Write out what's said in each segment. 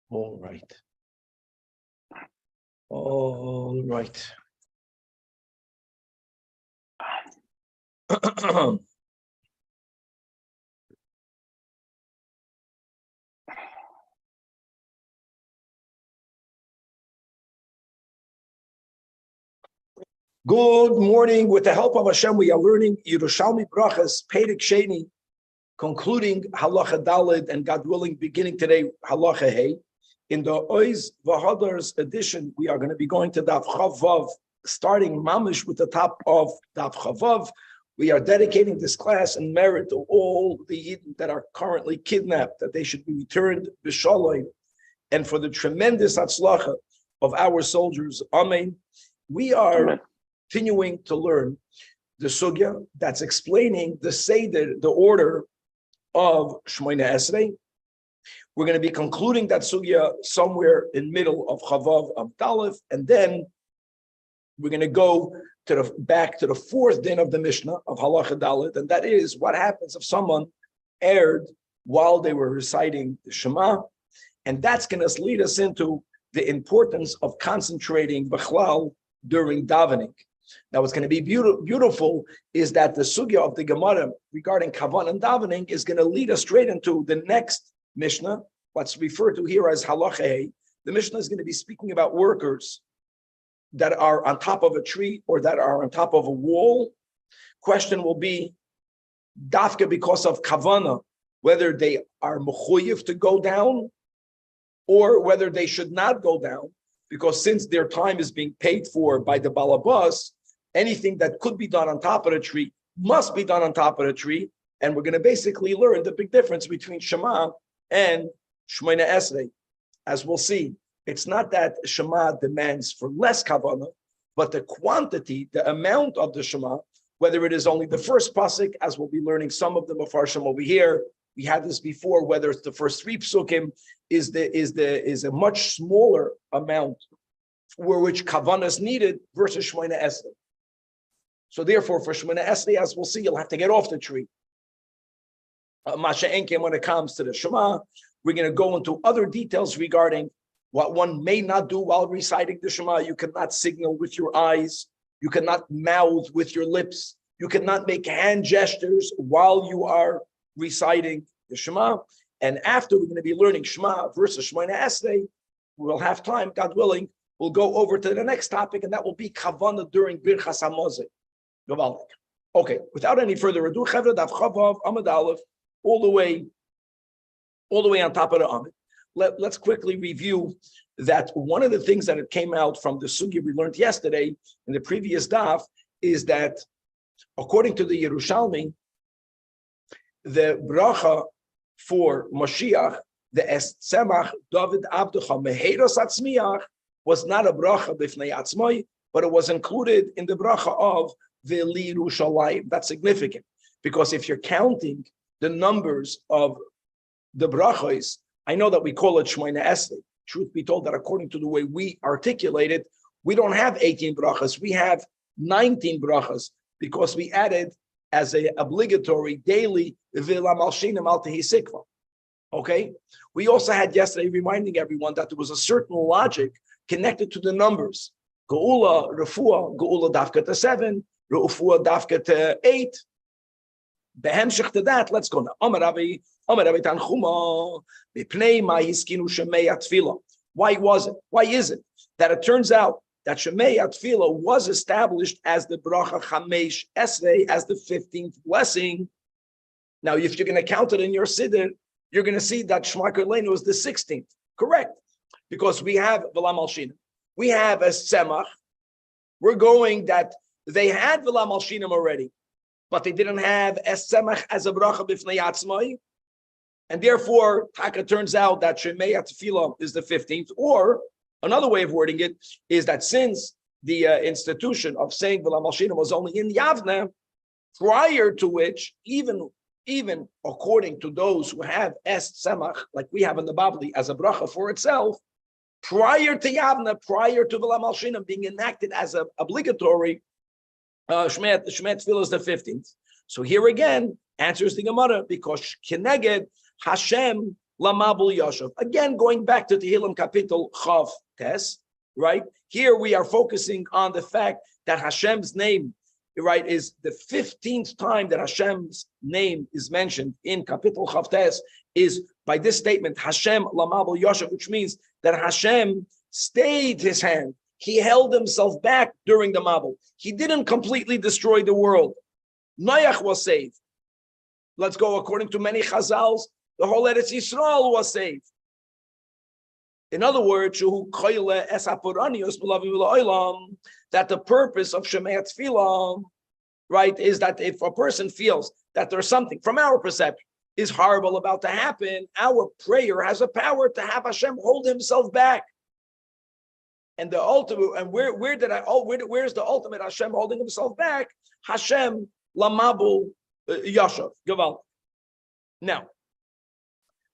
All right. All right. Good morning. With the help of Hashem, we are learning Yerushalmi Brachas, Perek Sheni, concluding Halacha Daled, and God willing, beginning today, Halacha Hey. In the Oiz V'Hadar's edition, we are going to be going to Daf Chavav, starting mamish with the top of Daf Chavav. We are dedicating this class in merit to all the Yidden that are currently kidnapped, that they should be returned b'shalom, and for the tremendous atzlacha of our soldiers. Amen. We are continuing to learn the sugya that's explaining the seder, the order of Shmoyne Esrei. We're going to be concluding that sugya somewhere in middle of Chavav of Dalef, and then we're going to go to back to the fourth din of the Mishnah of Halacha Dalet, and that is what happens if someone erred while they were reciting the Shema, and that's going to lead us into the importance of concentrating b'chlal during davening. Now, what's going to be beautiful is that the sugya of the Gemara regarding kavan and davening is going to lead us straight into the next Mishnah, what's referred to here as Halacha. The Mishnah is going to be speaking about workers that are on top of a tree or that are on top of a wall. Question will be, dafka because of kavana, whether they are mechuyev to go down or whether they should not go down, because since their time is being paid for by the balabas, anything that could be done on top of the tree must be done on top of the tree. And we're going to basically learn the big difference between Shema and Shmoyne Esrei. As we'll see, it's not that Shema demands for less kavanah, but the quantity, the amount of the Shema, whether it is only the first pasuk, as we'll be learning some of the Mefarshim over here. We had this before, whether it's the first three psukim, is a much smaller amount for which kavanah is needed versus Shmoyne Esrei. So therefore, for Shmoyne Esrei, as we'll see, you'll have to get off the tree. Masha Enkem, when it comes to the Shema, we're going to go into other details regarding what one may not do while reciting the Shema. You cannot signal with your eyes. You cannot mouth with your lips. You cannot make hand gestures while you are reciting the Shema. And after we're going to be learning Shema versus Shmoyne Esrei, we'll have time, God willing, we'll go over to the next topic, and that will be Kavanah during Birchas HaMazeh. Okay, without any further ado, Chevra Daf Chavav Amud Aleph, all the way on top of the Amud. Let's quickly review that one of the things that it came out from the sugya we learned yesterday in the previous daf is that according to the Yerushalmi, the bracha for Mashiach, the Es Tzemach David Abducha Meheros Atzmiach, was not a bracha b'fnei atzmai, but it was included in the bracha of V'li Yerushalayim. That's significant, because if you're counting the numbers of the brachos, I know that we call it Shmoyne Esrei. Truth be told, that according to the way we articulate it, we don't have 18 brachas. We have 19 brachas, because we added as an obligatory daily V'la Malshinim Al Tehi Sikva. Okay? We also had yesterday reminding everyone that there was a certain logic connected to the numbers. Geula, Refuah, Geula Dafka to 7, Refuah Dafka to 8. Behemshich to that, let's go now. Amar Rabbi Tanchuma, B'pnei ma hiskinu Shemei Atfila. Why is it that it turns out that Shemei Atfila was established as the bracha Chamesh Esrei, as the 15th blessing? Now, if you're going to count it in your siddur, you're going to see that Shema Kerleinu was the 16th. Correct. Because we have V'la Malshinim. We have a Tzemach. We're going that they had V'la Malshinim already, but they didn't have Es Tzemach as a bracha b'fnei atzmai, and therefore Taka turns out that Shemei Atfila is the 15th. Or another way of wording it is that since the institution of saying V'la Malshinim was only in Yavne, prior to which, even according to those who have Es Tzemach, like we have in the Babli as a bracha for itself, prior to Yavne, prior to V'la Malshinim being enacted as an obligatory, Shemei Tefillah is the 15th. So here again, answers the Gemara, because Keneged Hashem lamabul yashav. Again, going back to Tehillim Kapitel Chav Tes, right? Here we are focusing on the fact that Hashem's name, right, is the 15th time that Hashem's name is mentioned in Kapitel Chav Tes is by this statement, Hashem lamabul yashav, which means that Hashem stayed his hand. He held himself back during the Mabul. He didn't completely destroy the world. Noach was saved. Let's go according to many Chazals, the whole Eretz Yisrael was saved. In other words, that the purpose of Shemei Tefillah, right, is that if a person feels that there's something from our perception is horrible about to happen, our prayer has a power to have Hashem hold himself back. And the ultimate, and where's the ultimate Hashem holding himself back? Hashem lamabul yashav gaval. Now,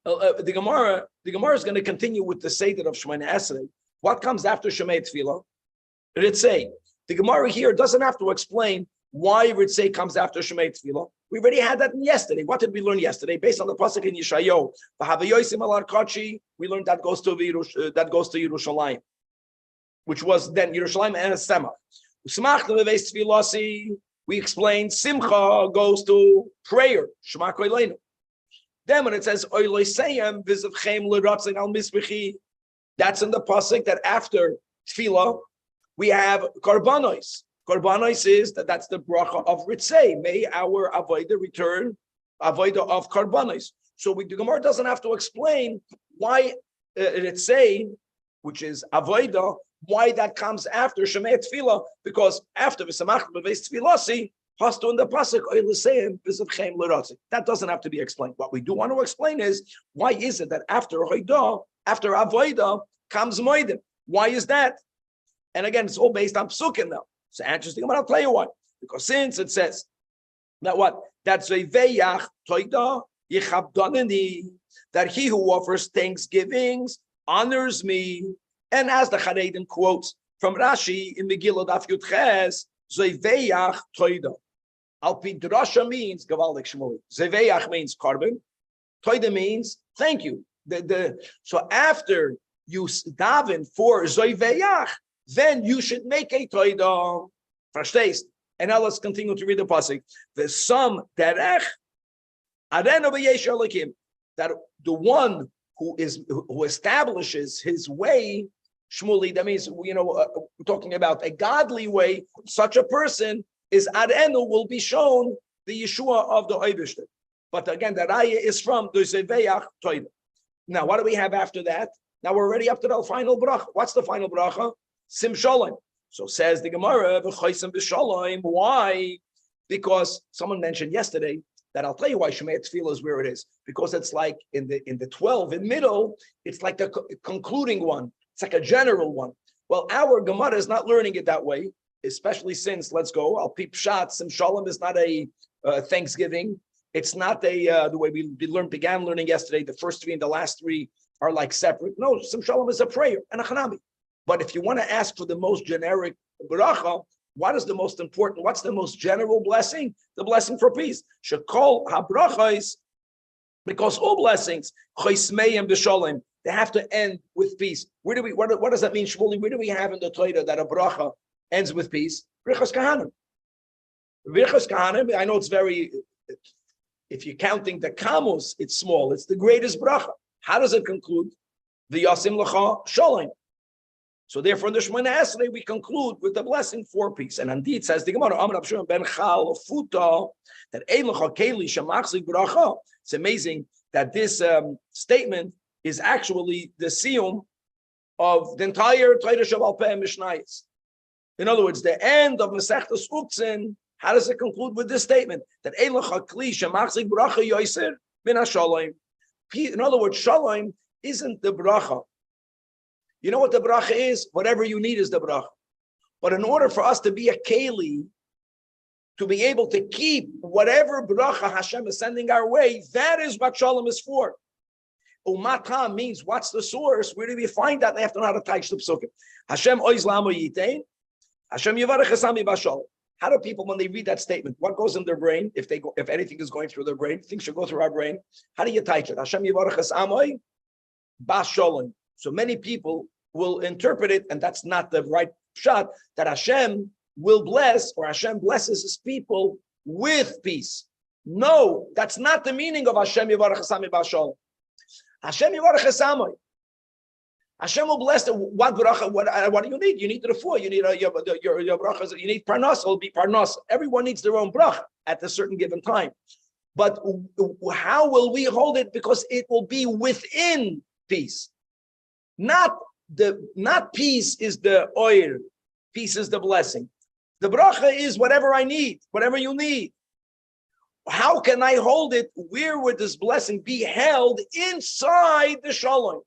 the Gemara is going to continue with the Seder of Shemoneh Esrei. What comes after Shemei Tefillah? Ritzei. The Gemara here doesn't have to explain why Ritzei comes after Shemei Tefillah. We already had that yesterday. What did we learn yesterday? Based on the pasuk in Yeshayahu, we learned that goes to Yerushalmi, which was then Yerushalmi and Semach. We explained Simcha goes to prayer. Shema Koilenu. Then when it says that's in the pasuk that after Tefillah we have Karbanos. Karbanos is that's the bracha of Ritzei. May our avodah return avodah of Karbanos. So the Gemara doesn't have to explain why Ritzei, which is avodah, why that comes after Shemei Tefillah, because after V'samach B'veis Tefillasi, Hastu in the pasuk Oilisayim V'zavchem L'Ratzik. That doesn't have to be explained. What we do want to explain is why is it that after Hoidah, after avodah comes Moedim? Why is that? And again, it's all based on psukim now. So interesting, but I'll tell you why. Because since it says that what? That Zeveyach Toida Yichabdanani, that he who offers thanksgivings honors me. And as the Charedim quotes from Rashi in Megillah Daf Yud Ches, Zeveyach Toida. Alpi Drasha means Gavaldik Shmuli. Zeveyach means carbon. Toida means thank you. So after you daven for Zeveyach, then you should make a toida. Verstehst? And now let's continue to read the pasuk. The sum derech arenu b'yesh elikim, that the one who establishes his way, Shmuli. That means we're talking about a godly way. Such a person is arenu, will be shown the Yeshua of the Eibishter. But again, the raya is from the Zeveyach toida. Now, what do we have after that? Now we're already up to the final bracha. What's the final bracha? Sim Shalom. So says the Gemara, V'chaysim b'shalom. Why? Because someone mentioned yesterday that I'll tell you why Shemei Tefillah is where it is. Because it's like in the 12 in middle, it's like the concluding one. It's like a general one. Well, our Gemara is not learning it that way, especially since, let's go, I'll peep shots. Sim Shalom is not a Thanksgiving. It's not the way we began learning yesterday. The first three and the last three are like separate. No, Sim Shalom is a prayer and a chanami. But if you want to ask for the most generic bracha, what is the most important? What's the most general blessing? The blessing for peace. Shekol habrachos, because all blessings, choismeim b'shalom, they have to end with peace. What does that mean, Shmuley? Where do we have in the Torah that a bracha ends with peace? Brichos kahanim. Brichos kahanim. I know it's very. If you're counting the kamos, it's small. It's the greatest bracha. How does it conclude? The yasim lecha shalom. So therefore, in the Shemoneh Esrei, we conclude with the blessing for peace. And indeed, says the Gemara, ben Chal Futa, that Ein Lecha Keli Shemachzik Bracha. It's amazing that this statement is actually the siyum of the entire Torah Shabbat Peh Mishnayos. In other words, the end of Masechtas Uktzin. How does it conclude with this statement? That Ein Lecha Kli Shemachzik Bracha Yoser Min HaShalom. In other words, Shalom isn't the bracha. You know what the bracha is? Whatever you need is the bracha. But in order for us to be a keli, to be able to keep whatever bracha Hashem is sending our way, that is what shalom is for. Umata means what's the source? Where do we find that? They have to know how to teach the psukim. Hashem oiz lamo yitain. Hashem yivarech esami b'shalom. How do people, when they read that statement, what goes in their brain? If anything is going through their brain, things should go through our brain. How do you type it? Hashem yivarach es amoy bas sholem. So many people will interpret it, and that's not the right shot, that Hashem will bless, or Hashem blesses his people with peace. No, that's not the meaning of Hashem yivarach es amoy bas sholem. Hashem yivarach es amoy. Hashem will bless the what bracha. What do you need? You need the refuah. You need your brachas. You need parnas. It'll be parnas. Everyone needs their own bracha at a certain given time. But how will we hold it? Because it will be within peace. Not peace is the oil. Peace is the blessing. The bracha is whatever I need, whatever you need. How can I hold it? Where would this blessing be held? Inside the shalom.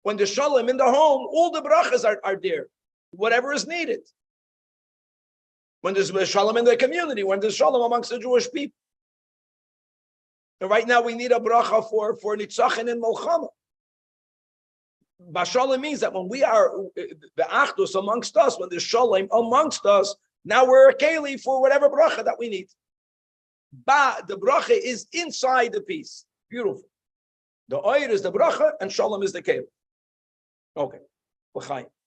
When the shalom in the home, all the brachas are there, whatever is needed. When there's shalom in the community, when there's shalom amongst the Jewish people. And right now we need a bracha for nitzachin and molchama. Bashalom means that when we are the achdus amongst us, when there's shalom amongst us, now we're a keli for whatever bracha that we need. The bracha is inside the piece. Beautiful. The oil is the bracha and shalom is the keli. Okay.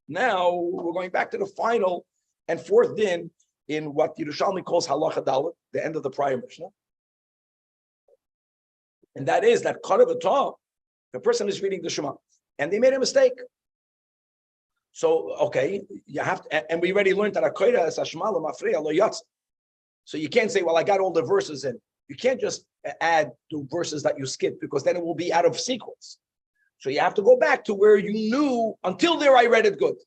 Now we're going back to the final and fourth din in what Yerushalmi calls halacha dalet, the end of the prior Mishnah. And that is that the person is reading the Shema and they made a mistake. So, okay, you have to, and we already learned that akoida is hashma l'mafreya lo yatsa. So you can't say, well, I got all the verses in. You can't just add the verses that you skipped, because then it will be out of sequence. So you have to go back to where you knew, until there I read it good.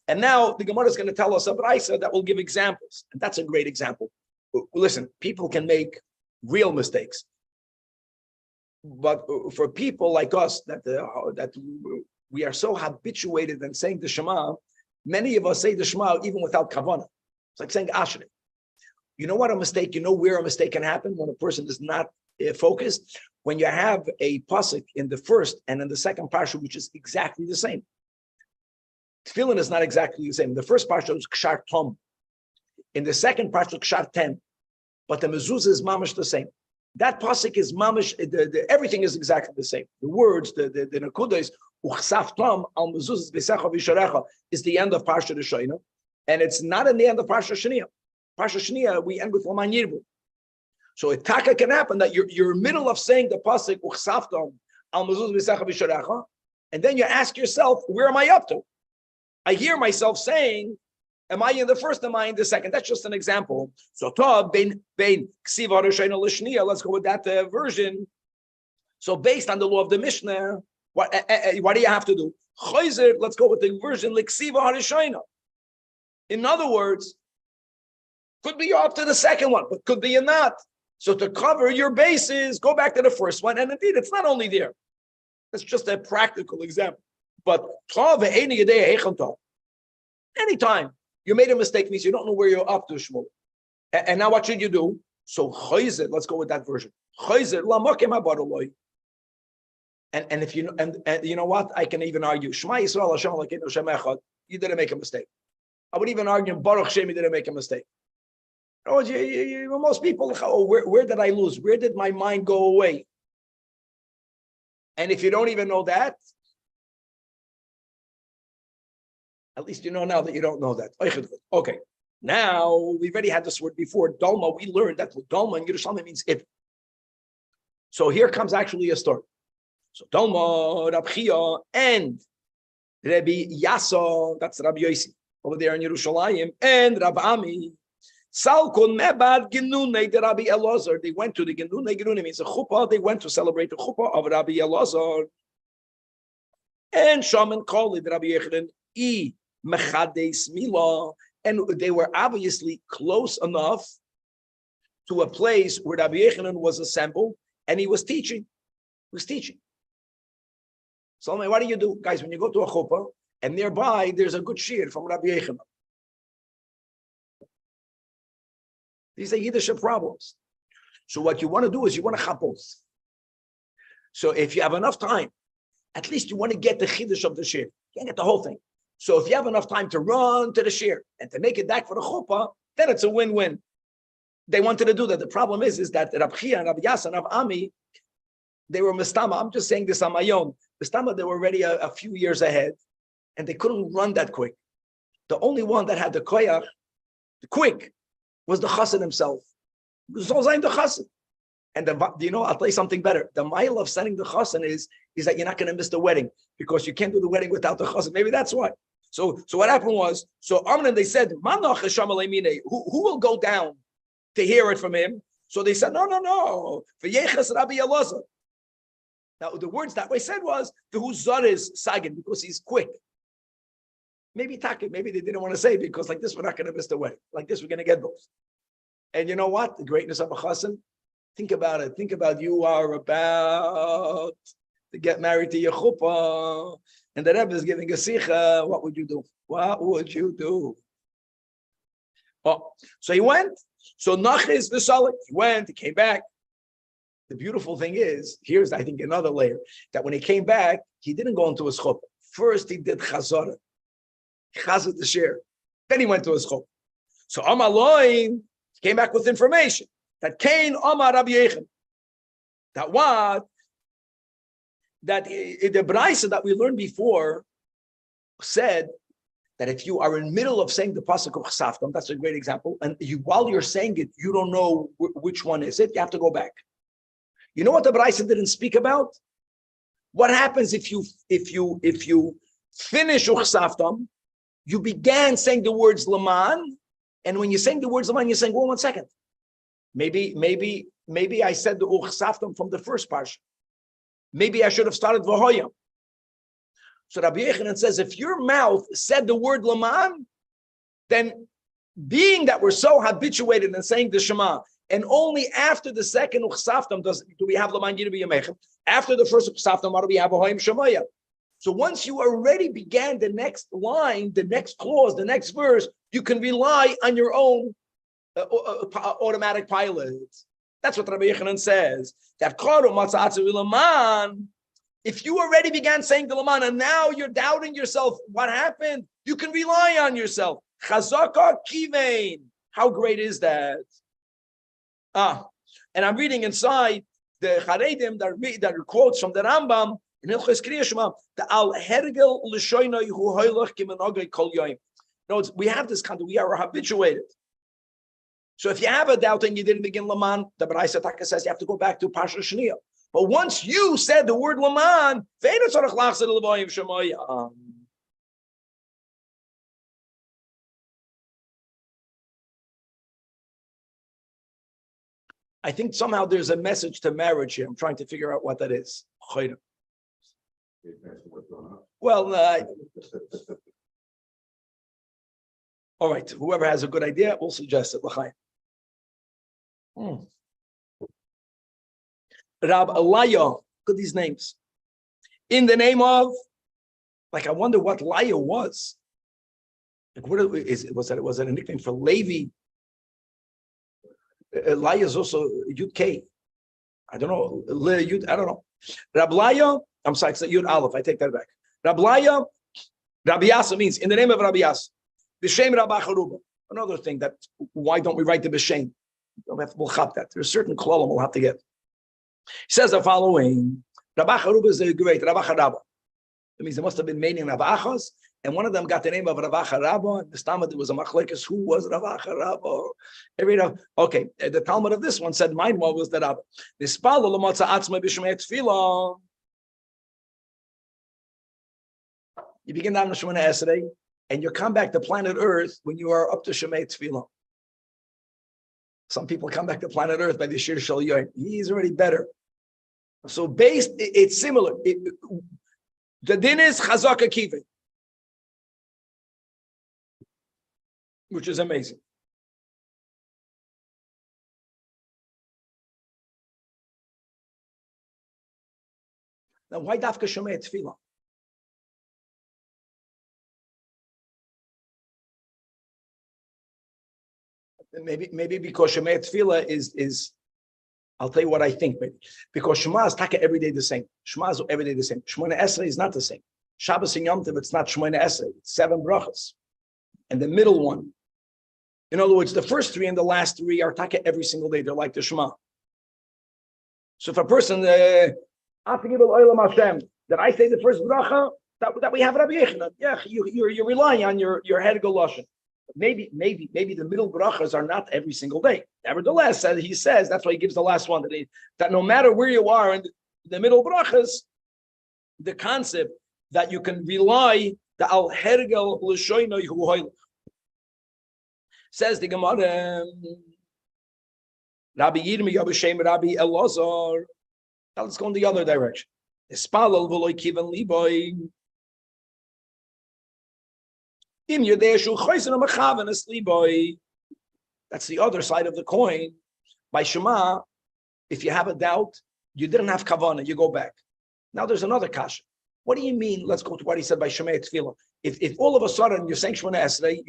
And now the Gemara is going to tell us a brayso that will give examples. And that's a great example. Listen, people can make real mistakes. But for people like us, that we are so habituated in saying the Shema, many of us say the Shema even without kavanah. It's like saying Ashrei. You know what a mistake, you know where a mistake can happen when a person is not focused? When you have a pasuk in the first and in the second parsha, which is exactly the same. Tefillin is not exactly the same. The first parsha is Kshar Tom. In the second parsha, Kshar Ten. But the mezuzah is mamash the same. That pasuk is mamash, everything is exactly the same. The words, the nakuda is Uchsaf Tom al mezuzah b'secha v'sharecha is the end of parsha Rishayna. And it's not in the end of parsha Shania. Parsha Shania, we end with Laman Yirbu. So it taka can happen that you're middle of saying the pasuk Uchsaftam al mezuzah b'secha v'sharecha, and then you ask yourself, where am I up to? I hear myself saying, am I in the first? Am I in the second? That's just an example. So bein ksiva rishayna l'shniya. Let's go with that version. So based on the law of the Mishnah, what do you have to do? Chayzer. Let's go with the version l'ksiva harishayna. In other words, could be you're up to the second one, but could be you're not. So to cover your bases, go back to the first one. And indeed, it's not only there. It's just a practical example. But anytime you made a mistake means you don't know where you're up to, Shmuel. And now what should you do? So chayzer, let's go with that version. Chayzer lamakem habaroloi. And if you know, and you know what, I can even argue Shema Yisrael Hashem Elokeinu Hashem Echad. You didn't make a mistake. I would even argue Baruch Shem, you didn't make a mistake. Oh, most people, where did I lose? Where did my mind go away? And if you don't even know that, at least you know now that you don't know that. Okay. Now, we've already had this word before. Dalma, we learned that Dalma in Yerushalmi means if. So here comes actually a story. So Dalma, Rabbi Chia, and Rabbi Yasa, that's Rabbi Yossi, over there in Yerushalayim, and Rabbi Ami, Salkon Mebad Genunei de Rabbi Elazar. They went to the Genunei. Genunei means a chuppah. They went to celebrate the chuppah of Rabbi Elazar. And Shaman called it Rabbi Yechanan I Mechades Mila. And they were obviously close enough to a place where Rabbi Yechanan was assembled and he was teaching. So what do you do? Guys, when you go to a chuppah and nearby there's a good shir from Rabbi Yechanan. These are Yiddish problems. So what you want to do is you want to have both. So if you have enough time, at least you want to get the chiddush of the shir. You can't get the whole thing. So if you have enough time to run to the shir and to make it back for the chuppah, then it's a win-win. They wanted to do that. The problem is that Rabbi Chia and Rabbi Yasser and Rabbi Ami, they were mistama. I'm just saying this on my own. Mistama, they were already a few years ahead, and they couldn't run that quick. The only one that had the koyach, the quick, was the chassan himself. It was all the chassan. And I'll tell you something better. The mile of sending the chassan is that you're not going to miss the wedding because you can't do the wedding without the chassan. Maybe that's why. So what happened was, Amnon, they said, who will go down to hear it from him? So they said, no. For Yeches Rabbi Elazar. Now the words that way said was, who Zar is Sagin, because he's quick. Maybe they didn't want to say because like this we're not going to miss the wedding. Like this we're going to get both. And you know what? The greatness of a chassan. Think about it. Think about you are about to get married to your chuppah, and the Rebbe is giving a sicha. What would you do? What would you do? Oh, so he went. So Nachis v'Salik. He went. He came back. The beautiful thing is, here's I think another layer that when he came back, he didn't go into his chuppah. First, he did chazara. He chazed the share. Then he went to his chuppah. So Amaloin came back with information. That Cain Omar Rabbi Yechon. That what? That the Braisa that we learned before said that if you are in the middle of saying the pasuk of Chasaftam, that's a great example, and while you're saying it, you don't know which one is it, you have to go back. You know what the Braisa didn't speak about? What happens if you finish Chasaftam, you began saying the words Laman, and when you're saying the words Laman, you're saying, well, 1 second. Maybe I said the Uchsaftam from the first parsha. Maybe I should have started V'hoyam. So Rabbi Yechanan says, if your mouth said the word Laman, then being that we're so habituated in saying the Shema, and only after the second Uchsaftam do we have Laman Yirbi Yamechem. After the first Uchsaftam, what do we have? V'hoyam Shemaya. So once you already began the next line, the next clause, the next verse, you can rely on your own automatic pilot. That's what Rabbi Yechanan says. That if you already began saying the Laman and now you're doubting yourself, what happened? You can rely on yourself. Chazaka kivein. How great is that? And I'm reading inside the Charedim that are quotes from the Rambam in Hilchos Kriya Shema. The Al Hergel L'Shoinoi Hu Hoylach Kimenogay Kol Yoim. No, we have this kind of, we are habituated. So if you have a doubt and you didn't begin Laman, the Braisa Taka says you have to go back to Parsha Shniya. But once you said the word Laman, I think somehow there's a message to marriage here. I'm trying to figure out what that is. Well, all right. Whoever has a good idea, we'll suggest it. Rab Elaya, look at these names. In the name of, like, I wonder what Laya was. Like, what is it? Was that a nickname for Levi? Laya is also Yud K. I don't know. I don't know. Rab Laya, I'm sorry, it's Yud Aleph. I take that back. Rab Laya, Rabbi Yasa means in the name of Rabbi Yasa. B'shem Rabba Charuba. Another thing that, why don't we write the B'shem? We'll chop that. There's certain klolim we'll have to get. He says the following: Rabba Charuba is a great Rabba Charaba. That means there must have been many Rabba Achas, and one of them got the name of Rabba Charaba. And the Talmud was a machlekes. Who was Rabba Charaba? Okay, the Talmud of this one said mine was the Rabba. Nispalo l'motza atzma b'shmei tefillah. You begin down the Shemona Esrei, and you come back to planet Earth when you are up to Shemei Tefillah. Some people come back to planet Earth by the Shir Shal Yoim. He's already better. So it's similar. The din is Chazaka Kivin, which is amazing. Now, why Dafka Shemei Tefillah? Maybe because Shema Tefillah is, I'll tell you what I think, maybe. Because Shema is taka every day the same. Shema is every day the same. Shemona Esrei is not the same. Shabbos and Yom Tov, it's not Shemona Esrei, it's 7 brachas. And the middle one, in other words, the first 3 and the last 3 are taka every single day. They're like the Shema. So if a person, that I say the first bracha, that we have Rabbi Yechon, yeah, you're relying on your head Lashon. Maybe the middle brachas are not every single day. Nevertheless, he says, that's why he gives the last one, that no matter where you are in the middle brachas, the concept that you can rely the al hergel l'shoynoi hu hoylech. Says the Gemara, Rabbi Yirmiyah b'shem Rabbi Elazar. Now let's go in the other direction. Espalal v'loy kiven liboy. Im yodei shu choysen ha'mechaven es liboy. That's the other side of the coin. By Shema, if you have a doubt, you didn't have kavanah, you go back. Now there's another kasha. What do you mean? Let's go to what he said by Shema Tefillah. If all of a sudden you're saying Shemona Esrei,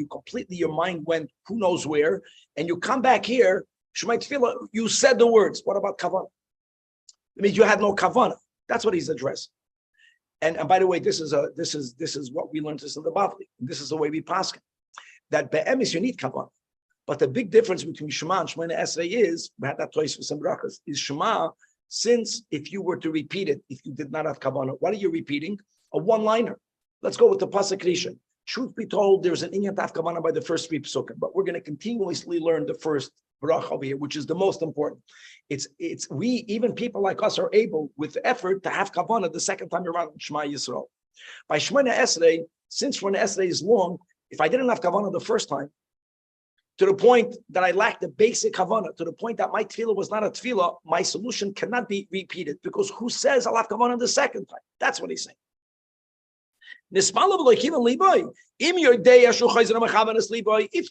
your mind went who knows where, and you come back here, Shema Tefillah, you said the words. What about kavanah? It means you had no kavanah. That's what he's addressing. And by the way, this is what we learned this in the Bavli. This is the way we paskin. That be'emes you need kavanah. But the big difference between Shema and Shemona Esrei is, we had that twice for some brachas, is Shema, since if you were to repeat it, if you did not have kavanah, what are you repeating? A one-liner. Let's go with the pasuk Rishon. Truth be told, there's an inyan taf kavanah by the first 3 psukim, but we're going to continuously learn the first bracha over here, which is the most important. We, even people like us, are able with effort to have kavanah the second time around Shema Yisrael. By Shemona Esrei, since Shemona Esrei is long, if I didn't have kavanah the first time, to the point that I lacked the basic kavanah, to the point that my tefillah was not a tefillah, my solution cannot be repeated, because who says I'll have kavanah the second time? That's what he's saying. If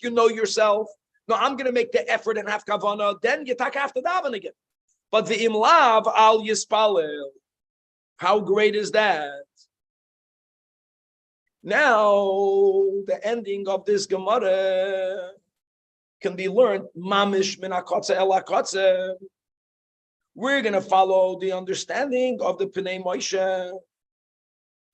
you know yourself, no, I'm going to make the effort and have kavanah, then you have to daven again. But the imlav al yispalel, how great is that? Now, the ending of this Gemara can be learned, mamish min hakotze el hakotze. We're going to follow the understanding of the Pnei Moshe.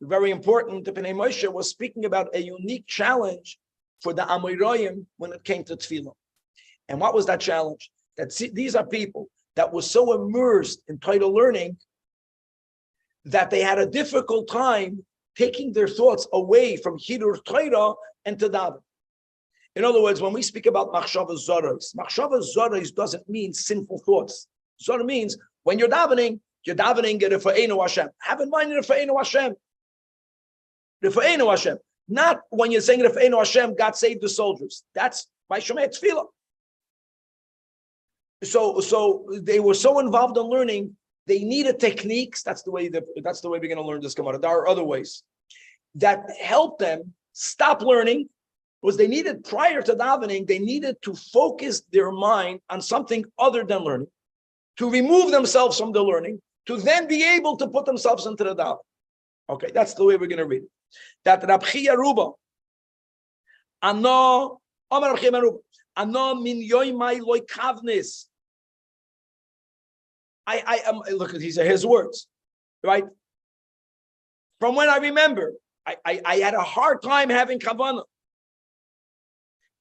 Very important, the Pnei Moshe was speaking about a unique challenge for the Amoraim when it came to Tefillah. And what was that challenge? That these are people that were so immersed in Torah learning that they had a difficult time taking their thoughts away from Hidur Torah and to daven. In other words, when we speak about machshavas zoros doesn't mean sinful thoughts. Zora means when you're davening Refa'enu Hashem. Have in mind Refa'enu Hashem. Refa'enu Hashem. Not when you're saying Refa'enu Hashem, God save the soldiers. That's by Shemay Tefillah. So they were so involved in learning, they needed techniques. That's the way we're going to learn this Gemara. There are other ways that help them stop learning. Was they needed, prior to davening, they needed to focus their mind on something other than learning, to remove themselves from the learning, to then be able to put themselves into the davening. Okay, that's the way we're going to read it. That Rabbi Ruba, Ano min yoymai loy kavnis. I am, look, these are his words, right? From when I remember, I had a hard time having kavanah.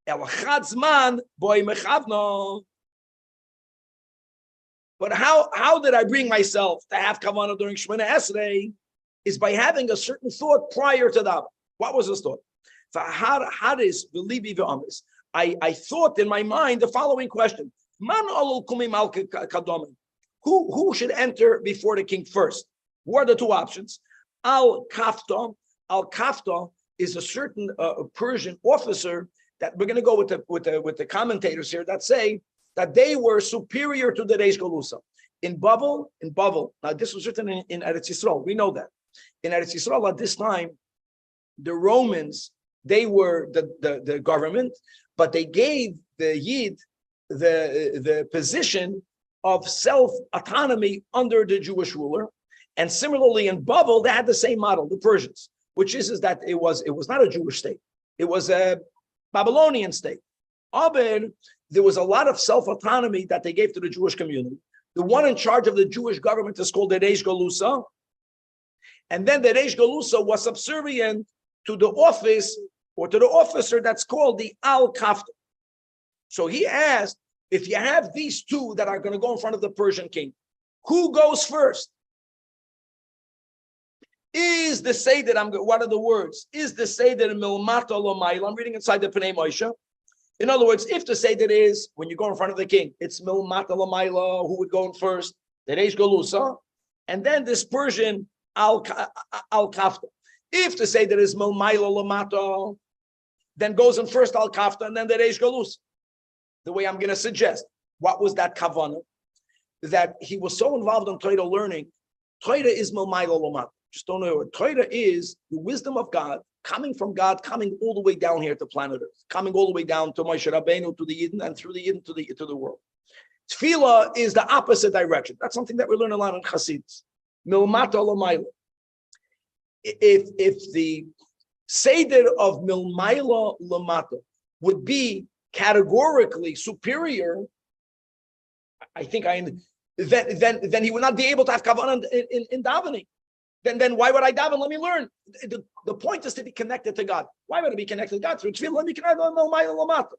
El chadzman boy mechavno. But how did I bring myself to have kavanah during Shemona Esrei? Is by having a certain thought prior to that. What was this thought? I thought in my mind the following question: Who should enter before the king first? What are the two options? Al kafta is a certain Persian officer that we're going to go with the commentators here that say that they were superior to the Reish Galusa. In Bavel. Now this was written in Eretz Yisrael. We know that. In Eretz Yisrael at this time, the Romans, they were the government, but they gave the Yid the position of self-autonomy under the Jewish ruler. And similarly in Bavel, they had the same model, the Persians, which is that it was not a Jewish state. It was a Babylonian state. Aber, there was a lot of self-autonomy that they gave to the Jewish community. The one in charge of the Jewish government is called the Reish Galusa. And then the Reish Galusa was subservient to the office or to the officer that's called the Al Kafta. So he asked, if you have these two that are going to go in front of the Persian king, who goes first? Is the Seder, what are the words? Is the Seder Milmata Lomayla? I'm reading inside the Pnei Moshe. In other words, if the Seder is, when you go in front of the king, it's Milmata Lomayla, who would go in first? The Reish Galusa. And then this Persian Al Kafta. If the Seder is Milmayla Lomata, then goes in first Al Kafta and then the Reish Galusa. The way I'm going to suggest. What was that kavanah? That he was so involved in Torah learning. Torah is Milmayla Lomata. Just don't know what Torah is. The wisdom of God, coming from God, coming all the way down here to planet Earth, coming all the way down to Moshe Rabbeinu, to the Yidden, and through the Yidden to the world. Tefillah is the opposite direction. That's something that we learn a lot in Chassidus. Milmata Lomayla. If the Seder of Milmayla Lamata would be categorically superior, I think then he would not be able to have kavanah in davening. Then why would I daven? Let me learn. The point is to be connected to God. Why would I be connected to God? Through tefillah, let me connect to Milmayla Lamata.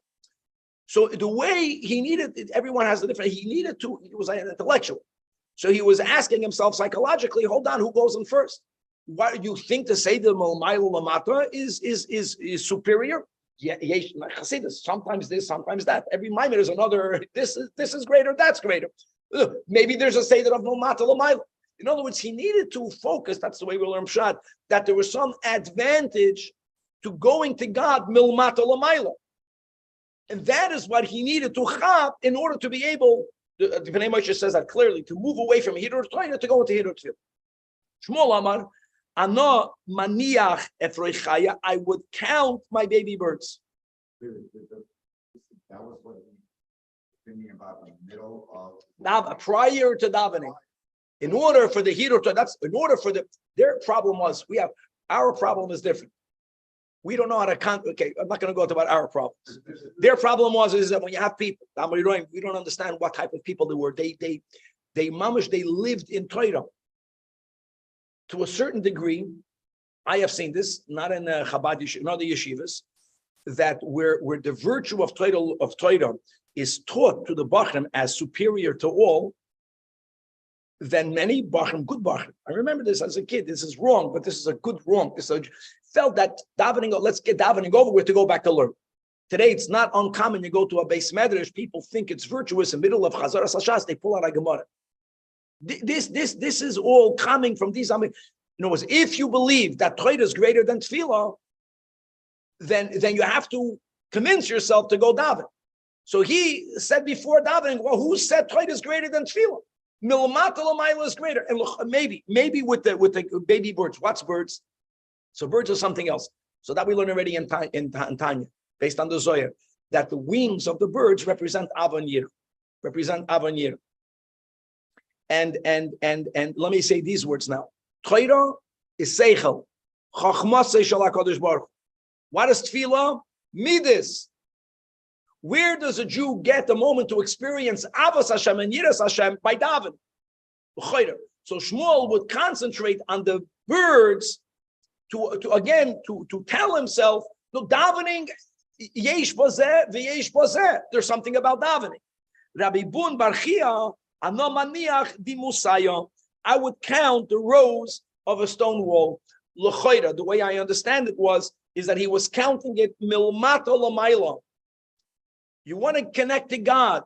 So the way he needed, everyone has a different, he was an intellectual. So he was asking himself psychologically, hold on, who goes in first? What do you think to say the Milmayla Lamata is superior? Yeah, Chassidus, sometimes this, sometimes that. Every maimer is another, this is greater, that's greater. Maybe there's a Seder of Milmata Lamayla. In other words, he needed to focus, that's the way we learn Pshat, that there was some advantage to going to God, Milmata Lamayla. And that is what he needed to chab in order to be able, the Pnei Moshe says that clearly, to move away from Hidur Torah to go into Hidur Tefillah. Shmuel Amar, Ana maniach efroichaya, I would count my baby birds. That was what thinking about the middle of Prior to davening. In order for the Hidur Torah, their problem was, our problem is different. We don't know how to count. Okay, I'm not going to go about our problems. Their problem is that when you have people, we don't understand what type of people they were. They lived in Torah. To a certain degree, I have seen this, not in Chabad Yeshiva, in other yeshivas, that where the virtue of Torah is taught to the Bachrim as superior to all, then many Bachrim, good Bachrim. I remember this as a kid. This is wrong, but this is a good wrong. Felt that davening, let's get davening over with to go back to learn. Today, it's not uncommon. You go to a Beis Medrash, people think it's virtuous in the middle of Chazaras Hashas, they pull out a Gemara. This is all coming from these. If you believe that Torah is greater than Tefillah, then you have to convince yourself to go daven. So he said before davening, well, who said Torah is greater than Tefillah? Milmata Lamayla is greater. And look, maybe with the baby birds. What's birds? So birds are something else. So that we learned already in Tanya, based on the Zohar, that the wings of the birds represent Avan Yir. And let me say these words now. Torah is Seichel. Chachma Seichel HaKadosh Baruch Hu. What is Tefillah? Midas. Where does a Jew get the moment to experience Avos Hashem and Yiras Hashem? By daven. So Shmuel would concentrate on the birds to tell himself, look, davening, yesh bozeh v'yesh bozeh. There's something about davening. Rabbi Bun Bar Chia, Ano maniach di musaya. I would count the rows of a stone wall. L'choira, the way I understand it is that he was counting it milmata lamayla. You want to connect to God.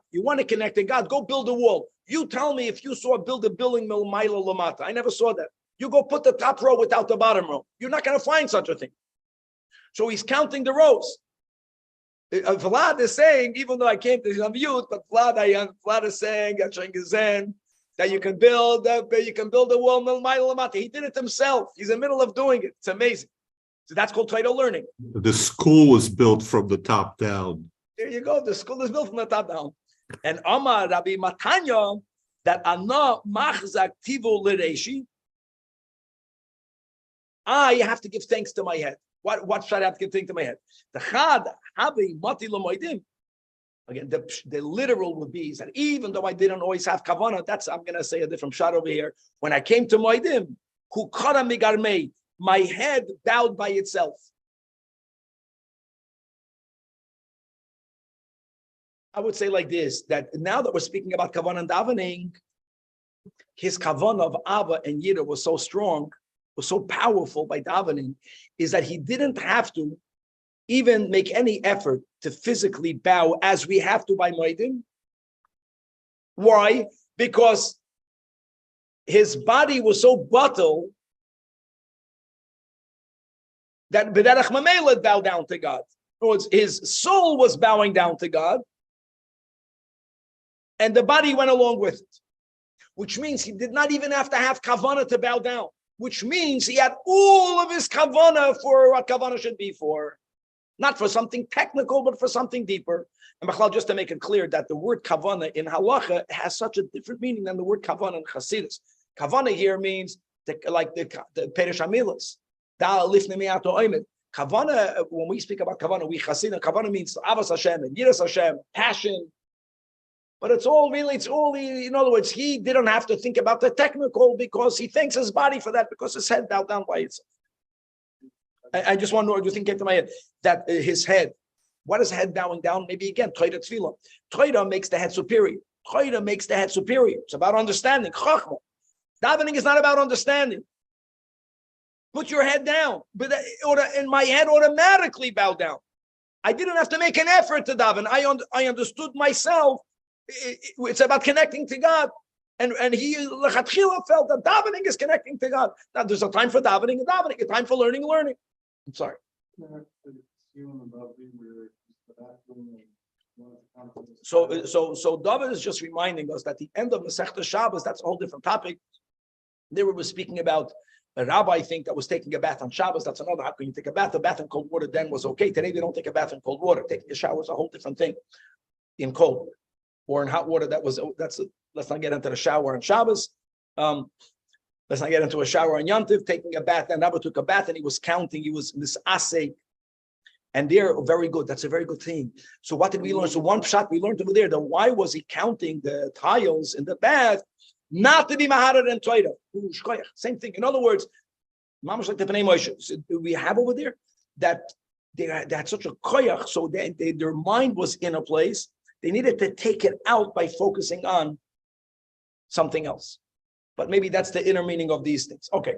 Go build a wall. You tell me if you saw build a building milmayla lamata. I never saw that. You go put the top row without the bottom row. You're not going to find such a thing. So he's counting the rows. Vlad is saying, even though I came to him youth, but Vlad is saying that you can build a wall milmayla lamata. He did it himself. He's in the middle of doing it. It's amazing. So that's called Torah learning. The school was built from the top down. There you go. The school is built from the top down. And Amar Rabbi Matanya, that Ana Machzak Tivo Lireshi, I have to give thanks to my head. What should I have to give thanks to my head? The Chad Habi Mati Lamoidim. Again, the literal would be that even though I didn't always have kavanah, I'm going to say a different shot over here. When I came to Moedim, Hukara migarmei. My head bowed by itself. I would say like this, that now that we're speaking about kavanah and davening, his kavanah of Ava and Yira was so strong, was so powerful by davening, is that he didn't have to even make any effort to physically bow as we have to by Moedim. Why? Because his body was so bottled that B'derech Mamela bowed down to God. In other words, his soul was bowing down to God, and the body went along with it. Which means he did not even have to have kavanah to bow down. Which means he had all of his kavanah for what kavanah should be for. Not for something technical, but for something deeper. And B'chlal, just to make it clear that the word kavanah in halacha has such a different meaning than the word kavanah in Chassidus. Kavanah here means like the Peresh Amilas. Kavanah, when we speak about kavanah, we Chassidim, kavanah means avas Hashem and yiras Hashem, passion. But it's all, in other words, he didn't have to think about the technical because he thanks his body for that because his head bowed down by itself. I just want to know, do you think came to my head that his head, what is head bowing down? Maybe again, Torah Tefillah. Torah makes the head superior. Torah makes the head superior. It's about understanding. Chachma. Davening is not about understanding. Put your head down. And my head automatically bowed down. I didn't have to make an effort to daven. I understood myself. It's about connecting to God. And he lechatchila felt that davening is connecting to God. Now there's a time for davening, a time for learning. I'm sorry. So David is just reminding us that the end of Masechta Shabbos, that's a whole different topic. They were speaking about a rabbi, I think, that was taking a bath on Shabbos. That's another. How can you take a bath? A bath in cold water then was okay. Today they don't take a bath in cold water. Taking a shower is a whole different thing. In cold or in hot water, let's not get into the shower on Shabbos. Let's not get into a shower on Yom Tov, taking a bath. And Rabbi took a bath and he was counting. He was misaseh. And they're very good. That's a very good thing. So what did we learn? So one shot we learned over there, that why was he counting the tiles in the bath? Not to be maharer and Torah. Same thing. In other words, we have over there that they had such a koyach, so their mind was in a place. They needed to take it out by focusing on something else. But maybe that's the inner meaning of these things. Okay.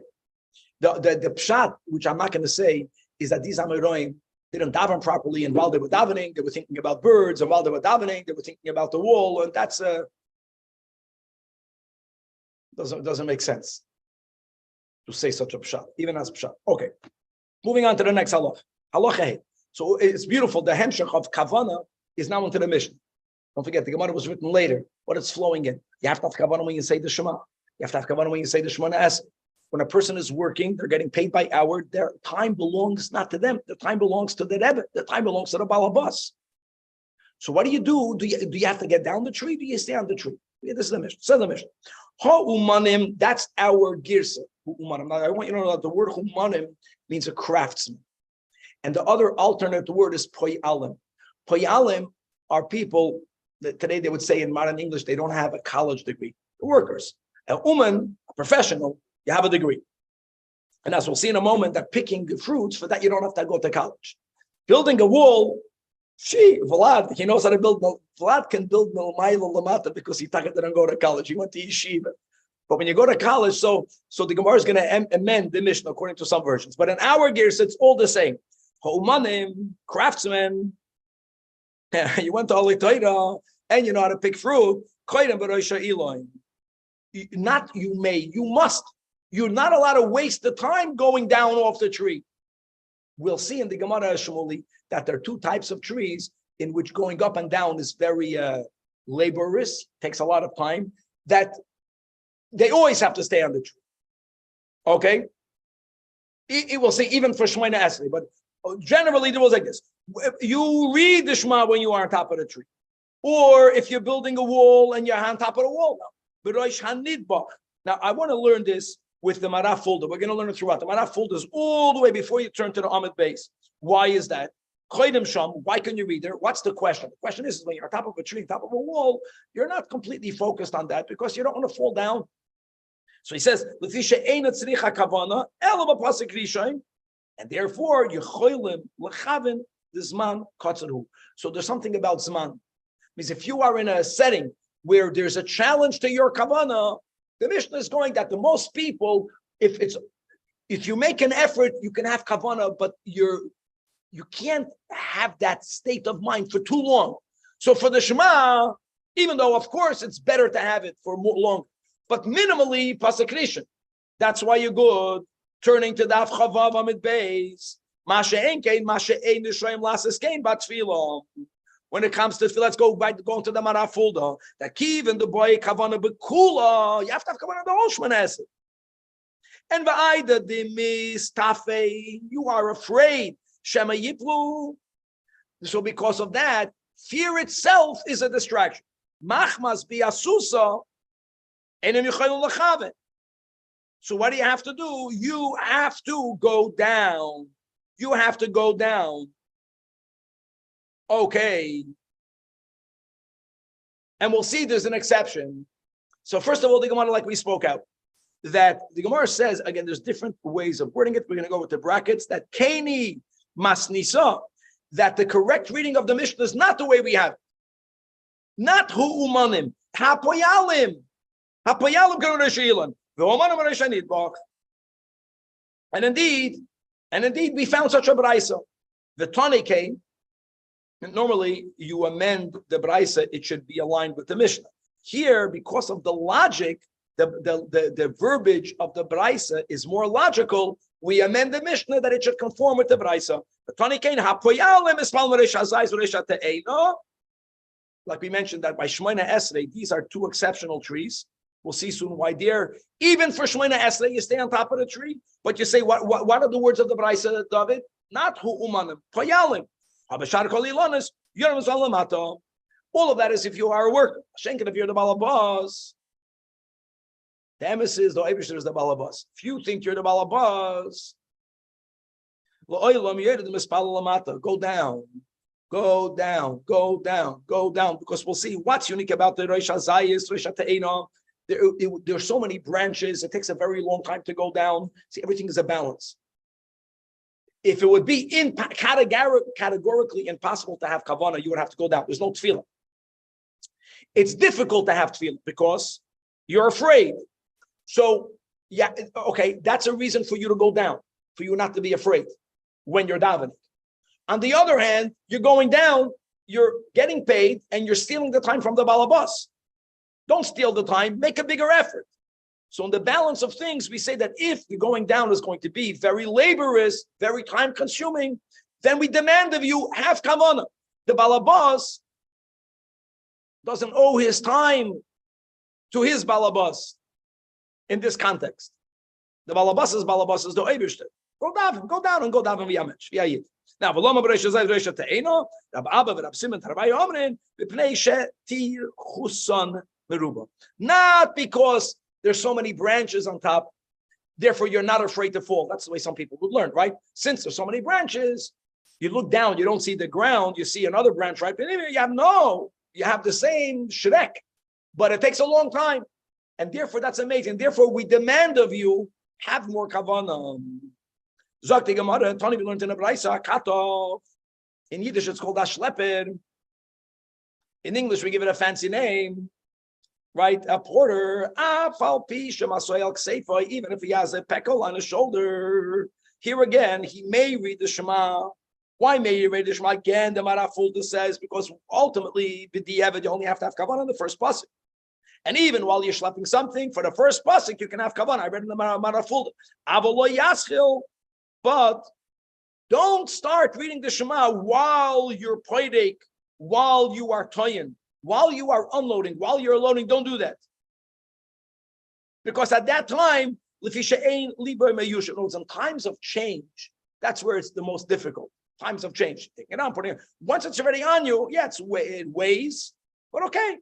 The pshat, which I'm not going to say, is that these Amoraim didn't daven properly, and while they were davening, they were thinking about birds, and while they were davening, they were thinking about the wall, and that's doesn't make sense to say such a pshat, even as pshat. Okay, moving on to the next halach. Halach. So it's beautiful. The hemshech of kavana is now into the mission. Don't forget, the Gemara was written later, but it's flowing in. You have to have kavana when you say the Shema. You have to have kavana when you say the Shemona Esrei. When a person is working, they're getting paid by hour. Their time belongs not to them. The time belongs to the Rebbe. The time belongs to the Balabas. So what do? Do you have to get down the tree? Do you stay on the tree? Yeah, this is the mission. So the mission. Ha'umanim, that's our girsa. Now, I want you to know that the word humanim means a craftsman. And the other alternate word is poyalim. Poyalim are people that today they would say in modern English, they don't have a college degree. The workers. A woman, a professional, you have a degree. And as we'll see in a moment, that picking fruits, for that you don't have to go to college. Building a wall, Vlad, he knows how to build. Vlad can build Milmaila Lamata because he didn't go to college. He went to yeshiva. But when you go to college, so the Gemara is going to amend the Mishnah according to some versions. But in our gears, it's all the same. Ha'umanim, craftsmen. You went to Holy Torah and you know how to pick fruit. Not you may, you must. You're not allowed to waste the time going down off the tree. We'll see in the Gemara Shmuli that there are two types of trees in which going up and down is very laborious, takes a lot of time, that they always have to stay on the tree. Okay? It will say even for Shemona Esrei, but generally it was like this. You read the Shema when you are on top of the tree. Or if you're building a wall and you're on top of the wall now. Now, I want to learn this with the Maraf folder. We're going to learn it throughout. The Maraf folder is all the way before you turn to the Amid base. Why is that? Why can you read there? What's the question? The question is when you're on top of a tree, on top of a wall, you're not completely focused on that because you don't want to fall down. So he says, and therefore, so there's something about zman. Means if you are in a setting where there's a challenge to your kavanah, the Mishnah is going that the most people, if you make an effort, you can have kavanah, but you can't have that state of mind for too long. So for the Shema, even though of course it's better to have it for more long, but minimally pasuk rishon. That's why you're good. Turning to Daf Chavav Amid Beis. When it comes to tefillah, let's go back going to the Marafulda. That kiv and the boy kavana bekula. You have to have kavana the whole Shmanesset. And va'ida the mistafe. You are afraid. Shema yiplu. So because of that, fear itself is a distraction. Machmas biasusa. So what do you have to do? You have to go down. You have to go down. Okay. And we'll see there's an exception. So first of all, the Gemara, like we spoke out, that the Gemara says, again, there's different ways of wording it. We're going to go with the brackets, that Keni Masnisa, that the correct reading of the Mishnah is not the way we have it. Not Hu Umanim, Hapoyalim. Hapoyalim Karunashilan. And indeed, we found such a braisa. The Tani came, and normally you amend the braisa, it should be aligned with the Mishnah. Here, because of the logic, the verbiage of the braisa is more logical. We amend the Mishnah that it should conform with the braisa. The Tani came, like we mentioned that by Shmoina Esrei, these are two exceptional trees. We'll see soon why there, even for Shmoina Esrei, you stay on top of the tree, but you say, what are the words of the Braisa, David? Not hu umanim, poyalim. Habashar kol ilanis, yom zalamata. All of that is if you are a worker. Shenkin, if you're the balabas. The emissaries, the Eibishter is the balabas. If you think you're the balabas, go down. Go down, go down, go down, because we'll see what's unique about the Rosh Hazayis, Rosh Te'ena. There are so many branches. It takes a very long time to go down. See, everything is a balance. If it would be categorically impossible to have kavanah, you would have to go down. There's no tefillah. It's difficult to have tefillah because you're afraid. So, yeah, okay, that's a reason for you to go down, for you not to be afraid when you're davening. On the other hand, you're going down, you're getting paid, and you're stealing the time from the balabas. Don't steal the time, make a bigger effort. So in the balance of things, we say that if the going down is going to be very laborious, very time-consuming, then we demand of you, have kavanah. The balabas doesn't owe his time to his balabas in this context. The balabas is the Eibishter. Go down and go down v'yamech. Now, v'loma b'reish hazay v'reish te'ena, Rab Abba v'Rab Simon Rabbi omrin v'pnei she'tir chuson meruba. Not because there's so many branches on top, therefore you're not afraid to fall. That's the way some people would learn, right? Since there's so many branches, you look down, you don't see the ground, you see another branch right beneath you. You have the same shrek, but it takes a long time, and therefore that's amazing. Therefore, we demand of you have more kavanah. Zok the Gemara, Tony, we learned in the Braisa, Katov. In Yiddish, it's called Ashleper. In English, we give it a fancy name, right? A porter. Even if he has a peckle on his shoulder. Here again, he may read the Shema. Why may you read the Shema? Again, the Marafulda says, because ultimately, b'di'evet, you only have to have kavanah on the first pasuk. And even while you're schlepping something, for the first pasuk, you can have kavanah. I read in the Marafulda. Avolo yaschil. But don't start reading the Shema while you're poidek, while you are toyin, while you are unloading, while you're loading. Don't do that. Because at that time, in times of change, that's where it's the most difficult. Times of change. Take it on, putting it. Once it's already on you, yeah, it weighs, but okay.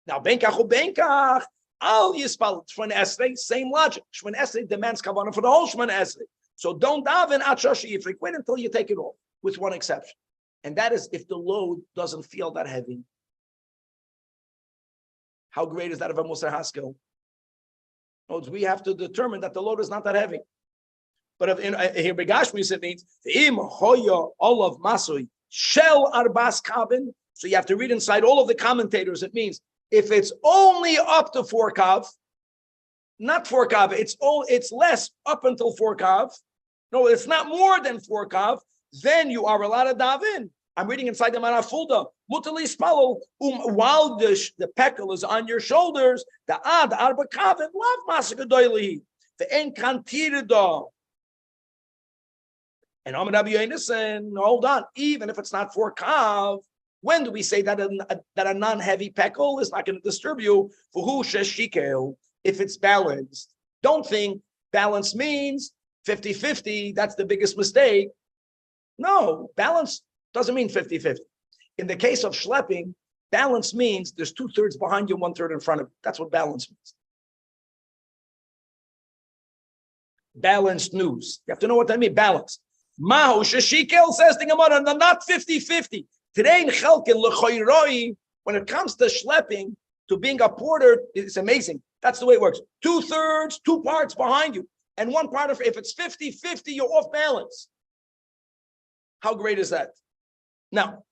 Now, benkach, al yispal, Shmon Esrei, same logic. Shmon Esrei demands kavanah for the whole Shmon Esrei. So don't daven at Shoshi Yifrik. Wait until you take it off, with one exception. And that is if the load doesn't feel that heavy. How great is that of a Musar Haskell? We have to determine that the load is not that heavy. But if here begashmis it means im hoya olav masui shel arbas kabin. So you have to read inside all of the commentators. It means if it's only up to 4 kav, not 4 kav, it's less up until 4 kav. No, it's not more than 4 kav. Then you are allowed to dive in. I'm reading inside the Marafulda. Mutali spalo while the pekel is on your shoulders. The ad arba kavin love masakadoili. The enkantirido. And Amar Rabbi Yonasan, hold on. Even if it's not 4 kav, when do we say that a non-heavy pekel is not going to disturb you? For who sheshikel? If it's balanced, don't think balance means 50-50. That's the biggest mistake. No, balance doesn't mean 50-50. In the case of schlepping, balance means there's 2/3 behind you, 1/3 in front of you. That's what balance means. Balanced news. You have to know what that means. Balance. Mahu sheshikel says the Gemara, not 50-50. Today in Chelkin lechoiroi, when it comes to schlepping, to being a porter, it's amazing. That's the way it works. 2/3, 2 parts behind you, and 1 part of. If it's 50-50, you're off balance. How great is that? Now,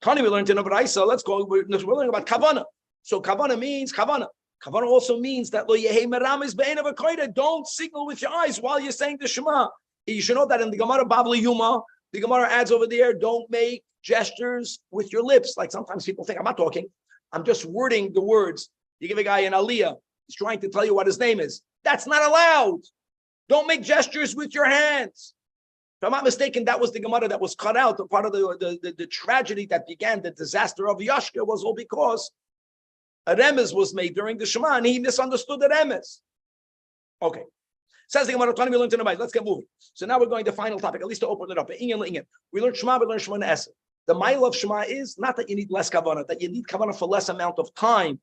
Tani, we learned in Abraisa. Let's go. We're learning about kavana. So kavana means kavana. Kavana also means that lo yehei meramis be'ein of a koida. Don't signal with your eyes while you're saying the Shema. You should know that in the Gemara Babli Yuma, the Gemara adds over there, don't make gestures with your lips. Like sometimes people think, I'm not talking. I'm just wording the words. You give a guy an aliyah. He's trying to tell you what his name is. That's not allowed. Don't make gestures with your hands. If I'm not mistaken, that was the Gemara that was cut out. Part of the tragedy that began, the disaster of Yashka, was all because a remez was made during the Shema, and he misunderstood the remez. Okay. Says the Gemara, we learned in the Bible. Let's get moving. So now we're going to the final topic, at least to open it up. We learned Shema, we learned Shema Esed. The mile of Shema is not that you need less kavanah, that you need kavanah for less amount of time,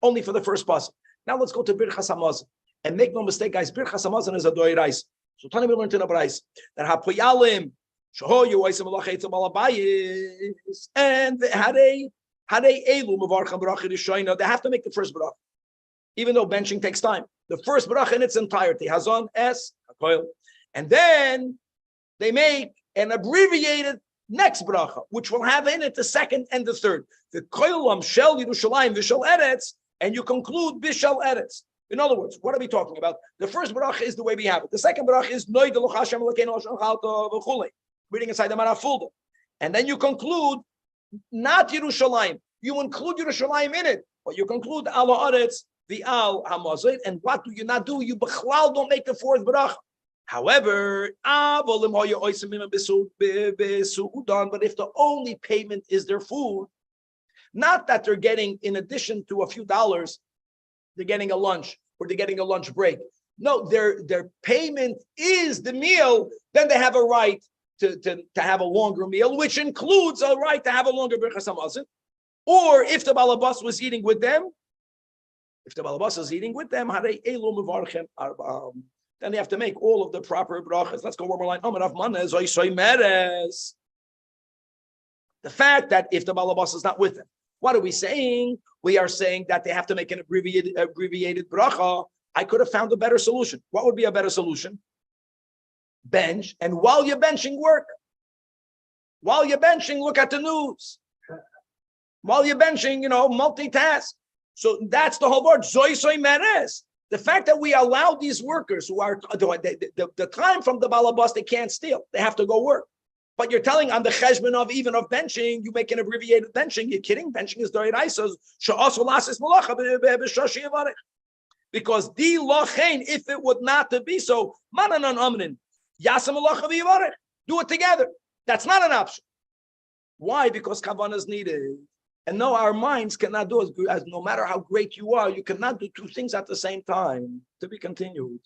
only for the first pasuk. Now let's go to Birchas Hamazon. And make no mistake, guys, Birchas Hamazon is a doirais. So Tani, we learned in the Brais that hapoyalim shohoyu oisim alachetz balabayis and hadei elu mevarcham bracha rishoina. They have to make the first bracha, even though benching takes time. The first bracha in its entirety, hazon es hakoil, and then they make an abbreviated next bracha, which will have in it the second and the third. The koilam shel Yerushalmi v'shel eretz, and you conclude b'shel eretz. In other words, what are we talking about? The first bracha is the way we have it. The second bracha is Noy de Hashem Elokeinu v'chulei, reading inside the Marafulda, and then you conclude not Yerushalayim. You include Yerushalayim in it, but you conclude Ala Aretz the Al Hamazon. And what do you not do? You b'chlal don't make the fourth bracha. However, but if the only payment is their food, not that they're getting in addition to a few dollars, they're getting a lunch or they're getting a lunch break. No, their payment is the meal. Then they have a right to have a longer meal, which includes a right to have a longer Birchas Hamazon. Or if the balabas was eating with them, then they have to make all of the proper brachas. Let's go one more line. The fact that if the balabas is not with them, what are we saying? We are saying that they have to make an abbreviated bracha. I could have found a better solution. What would be a better solution? Bench, and while you're benching, work. While you're benching, look at the news. While you're benching, multitask. So that's the whole word. Zoy meres. The fact that we allow these workers who are the time from the balabas, they can't steal. They have to go work. But you're telling on the cheshbon of even of benching, you make an abbreviated benching. You're kidding? Benching is doiraisa. Because the lochein, if it would not to be so, mananan amnin, yasam alacha. Do it together. That's not an option. Why? Because kavanah is needed. And no, our minds cannot do as no matter how great you are, you cannot do two things at the same time. To be continued.